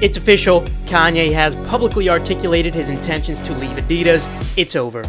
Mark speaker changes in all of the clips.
Speaker 1: It's official, Kanye has publicly articulated his intentions to leave Adidas. It's over.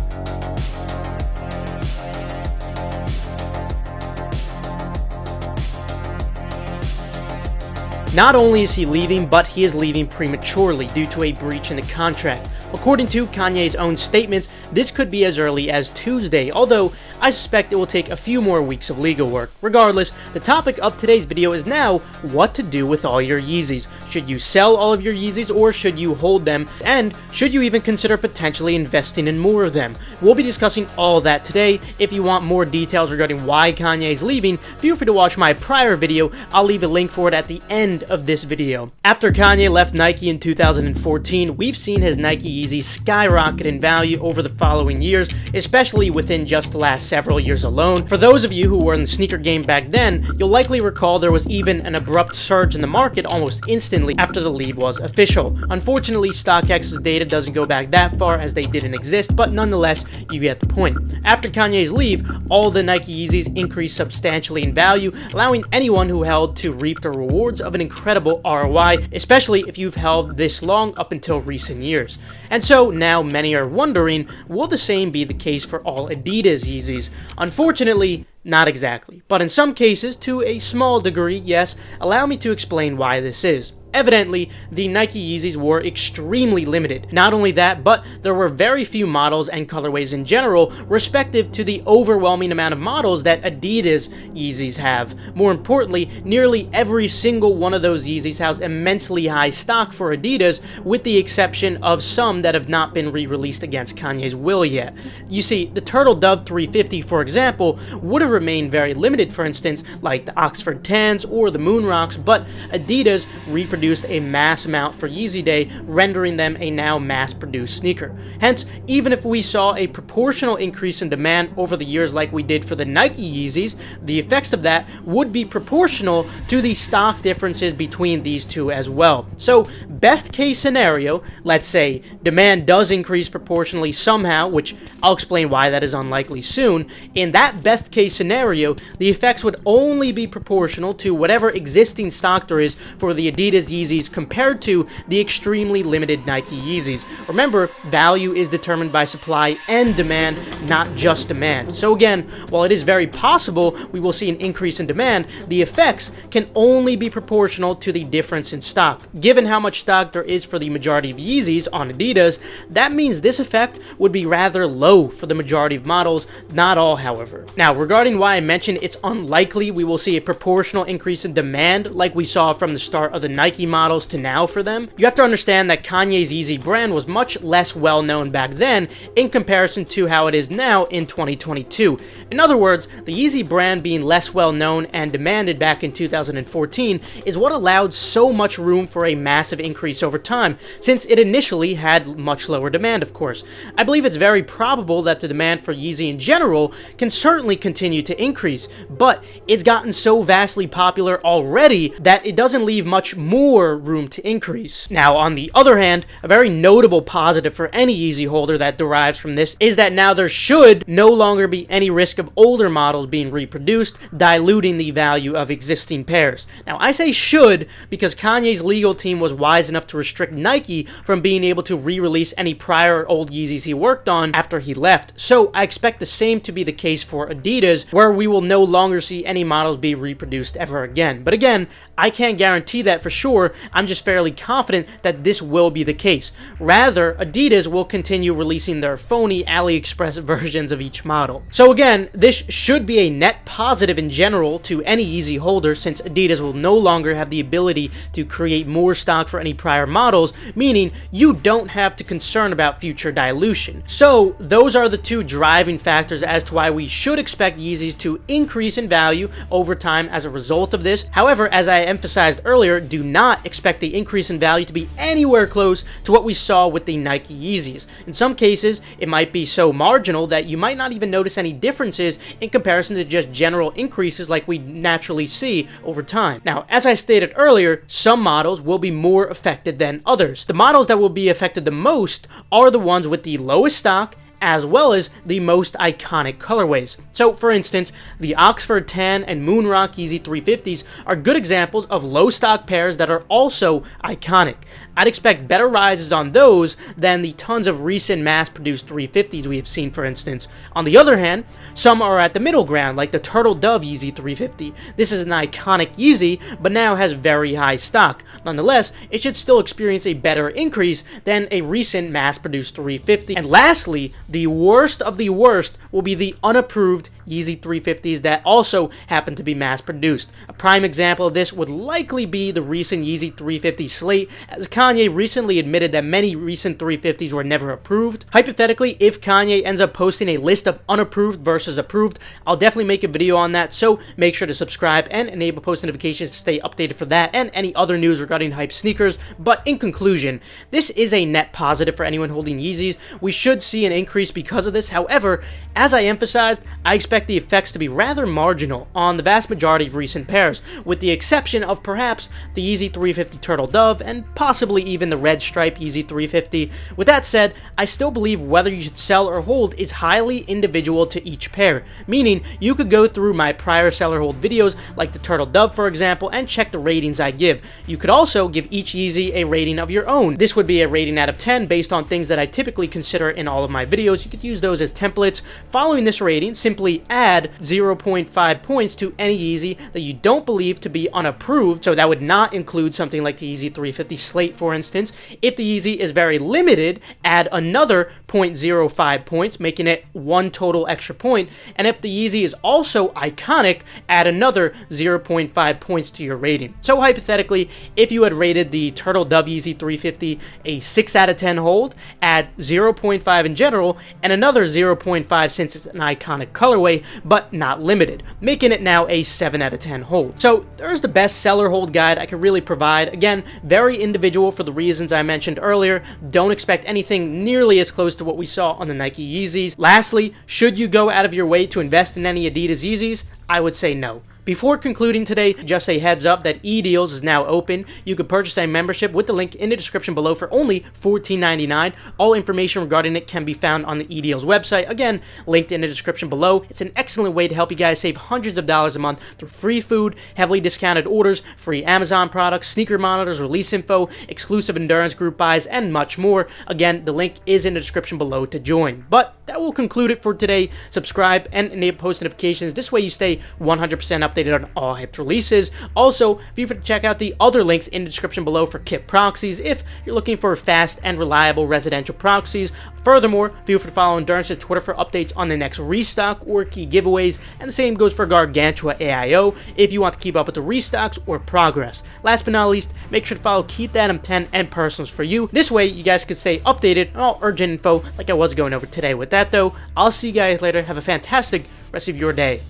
Speaker 1: Not only is he leaving, but he is leaving prematurely due to a breach in the contract. According to Kanye's own statements, this could be as early as Tuesday, although I suspect it will take a few more weeks of legal work. Regardless, the topic of today's video is now what to do with all your Yeezys. Should you sell all of your Yeezys or should you hold them? And should you even consider potentially investing in more of them? We'll be discussing all that today. If you want more details regarding why Kanye is leaving, feel free to watch my prior video. I'll leave a link for it at the end of this video. After Kanye left Nike in 2014, we've seen his Nike Yeezys skyrocket in value over the following years, especially within just the last several years alone. For those of you who were in the sneaker game back then, you'll likely recall there was even an abrupt surge in the market almost instantly after the leave was official. Unfortunately, StockX's data doesn't go back that far as they didn't exist, but nonetheless, you get the point. After Kanye's leave, all the Nike Yeezys increased substantially in value, allowing anyone who held to reap the rewards of an incredible ROI, especially if you've held this long up until recent years. And so now many are wondering, will the same be the case for all Adidas Yeezys? Unfortunately, not exactly, but in some cases, to a small degree, yes. Allow me to explain why this is. Evidently, the Nike Yeezys were extremely limited. Not only that, but there were very few models and colorways in general, respective to the overwhelming amount of models that Adidas Yeezys have. More importantly, nearly every single one of those Yeezys has immensely high stock for Adidas, with the exception of some that have not been re-released against Kanye's will yet. You see, the Turtle Dove 350, for example, would have remained very limited, for instance, like the Oxford 10s or the Moon Rocks, but Adidas reproduced a mass amount for Yeezy Day, rendering them a now mass-produced sneaker. Hence, even if we saw a proportional increase in demand over the years like we did for the Nike Yeezys, the effects of that would be proportional to the stock differences between these two as well. So, best case scenario, let's say demand does increase proportionally somehow, which I'll explain why that is unlikely soon. In that best case scenario, the effects would only be proportional to whatever existing stock there is for the Adidas Yeezys compared to the extremely limited Nike Yeezys. Remember, value is determined by supply and demand, not just demand. So again, while it is very possible we will see an increase in demand, the effects can only be proportional to the difference in stock. Given how much stock there is for the majority of Yeezys on Adidas, that means this effect would be rather low for the majority of models, not all however. Now, regarding why I mentioned it's unlikely we will see a proportional increase in demand like we saw from the start of the Nike models to now for them, you have to understand that Kanye's Yeezy brand was much less well known back then in comparison to how it is now in 2022. In other words, the Yeezy brand being less well known and demanded back in 2014 is what allowed so much room for a massive increase over time, since it initially had much lower demand, of course. I believe it's very probable that the demand for Yeezy in general can certainly continue to increase, but it's gotten so vastly popular already that it doesn't leave much more room to increase. Now, on the other hand, a very notable positive for any Yeezy holder that derives from this is that now there should no longer be any risk of older models being reproduced, diluting the value of existing pairs. Now, I say should because Kanye's legal team was wise enough to restrict Nike from being able to re-release any prior old Yeezys he worked on after he left. So I expect the same to be the case for Adidas, where we will no longer see any models be reproduced ever again. But again, I can't guarantee that for sure. I'm just fairly confident that this will be the case. Rather, Adidas will continue releasing their phony AliExpress versions of each model. So again, this should be a net positive in general to any Yeezy holder, since Adidas will no longer have the ability to create more stock for any prior models, meaning you don't have to concern about future dilution. So those are the two driving factors as to why we should expect Yeezys to increase in value over time as a result of this. However, as I emphasized earlier, do not expect the increase in value to be anywhere close to what we saw with the Nike Yeezys. In some cases, it might be so marginal that you might not even notice any differences in comparison to just general increases like we naturally see over time. Now, as I stated earlier, some models will be more affected than others. The models that will be affected the most are the ones with the lowest stock as well as the most iconic colorways. So for instance, the Oxford Tan and Moonrock Yeezy 350s are good examples of low stock pairs that are also iconic. I'd expect better rises on those than the tons of recent mass-produced 350s we have seen, for instance. On the other hand, some are at the middle ground, like the Turtle Dove Yeezy 350. This is an iconic Yeezy, but now has very high stock. Nonetheless, it should still experience a better increase than a recent mass-produced 350. And lastly, the worst of the worst will be the unapproved Yeezy 350s that also happen to be mass-produced. A prime example of this would likely be the recent Yeezy 350 slate, as Kanye recently admitted that many recent 350s were never approved. Hypothetically, if Kanye ends up posting a list of unapproved versus approved, I'll definitely make a video on that, so make sure to subscribe and enable post notifications to stay updated for that and any other news regarding hype sneakers. But in conclusion, this is a net positive for anyone holding Yeezys. We should see an increase because of this. However, as I emphasized, I expect the effects to be rather marginal on the vast majority of recent pairs, with the exception of perhaps the Yeezy 350 Turtle Dove and possibly even the red stripe Yeezy 350. With that said, I still believe whether you should sell or hold is highly individual to each pair, meaning you could go through my prior sell or hold videos like the Turtle Dove for example and check the ratings I give. You could also give each Yeezy a rating of your own. This would be a rating out of 10 based on things that I typically consider in all of my videos. You could use those as templates. Following this rating, simply add 0.5 points to any Yeezy that you don't believe to be unapproved, so that would not include something like the Yeezy 350 slate for instance. If the Yeezy is very limited, add another 0.05 points, making it one total extra point, and if the Yeezy is also iconic, add another 0.5 points to your rating. So hypothetically, if you had rated the Turtle Dove Yeezy 350 a 6 out of 10 hold, add 0.5 in general, and another 0.5 since it's an iconic colorway, but not limited, making it now a 7 out of 10 hold. So there's the best seller hold guide I could really provide. Again, very individual for the reasons I mentioned earlier. Don't expect anything nearly as close to what we saw on the Nike Yeezys. Lastly, should you go out of your way to invest in any Adidas Yeezys? I would say no. Before concluding today, just a heads up that eDeals is now open. You can purchase a membership with the link in the description below for only $14.99. All information regarding it can be found on the eDeals website. Again, linked in the description below. It's an excellent way to help you guys save hundreds of dollars a month through free food, heavily discounted orders, free Amazon products, sneaker monitors, release info, exclusive endurance group buys, and much more. Again, the link is in the description below to join. But that will conclude it for today. Subscribe and enable post notifications. This way you stay 100% updated on all hyped releases. Also, be sure to check out the other links in the description below for kit proxies if you're looking for fast and reliable residential proxies. Furthermore, be sure to follow Endurance's Twitter for updates on the next restock or key giveaways, and the same goes for Gargantua AIO if you want to keep up with the restocks or progress. Last but not least, make sure to follow Keith Adam 10 and Personals for You. This way, you guys can stay updated on all urgent info like I was going over today. With that though, I'll see you guys later. Have a fantastic rest of your day.